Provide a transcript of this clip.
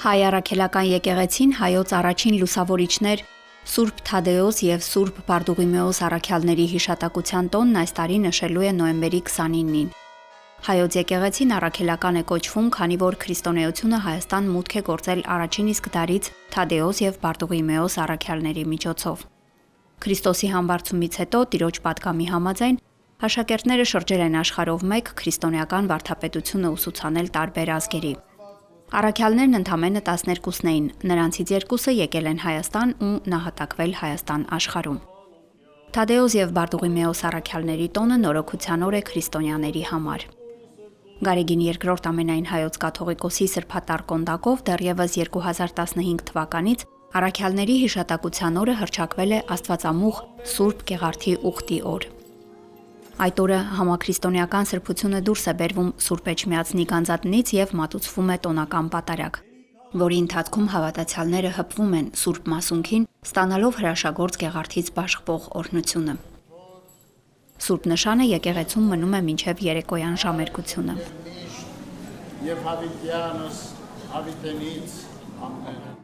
Հայ առաքելական եկեղեցին հայոց առաջին լուսավորիչներ Սուրբ Թադեոս և Սուրբ Բարդուղիմեոս առաքյալների հիշատակության տոնն այս տարի նշելու է նոյեմբերի 29-ին։ Հայոց եկեղեցին առաքելական է կոչվում, քանի որ քրիստոնեությունը Հայաստան մուտք է գործել առաջին իսկ դարից Թադեոս և Բարդուղիմեոս առաքյալների միջոցով։ Քրիստոսի համբարձումից հետո Տիրոջ պատգամի համաձայն աշակերտները շրջել են աշխարհով մեկ քրիստոնեական վարդապետությունը ուսուցանել տարբեր ազգերի։ Առաքյալներն ընդամենը 12-ն էին, նրանցից 2-ը եկել են Հայաստան ու նահատակվել Հայաստան աշխարհում։ Թադեոս և Բարդուղիմեոս առաքյալների տոնը նորոգության օր է քրիստոնյաների համար։ Գարեգին II ամենայն հայոց կաթողիկոսի սրբատառ կոնդակով դեռևս 2015 թվականից առաքյալների հիշատակության օրը հռչակվել է Աստվածամուխ Սուրբ Գեղարդի ուխտի օր։ Այդ օրը համաքրիստոնեական սրբությունը դուրս է բերվում Սուրբ Էջմիածնի գանձատնից և մատուցվում է տոնական պատարագ, որի ընթացքում հավատացյալները հպվում են Սուրբ Մասունքին, ստանալով հրաշագործ Գեղարդից բաշխվող օրհնությունը։ Սուրբ նշանը եկեղեցում մնում է մինչև երեկոյան ժամերկությունը։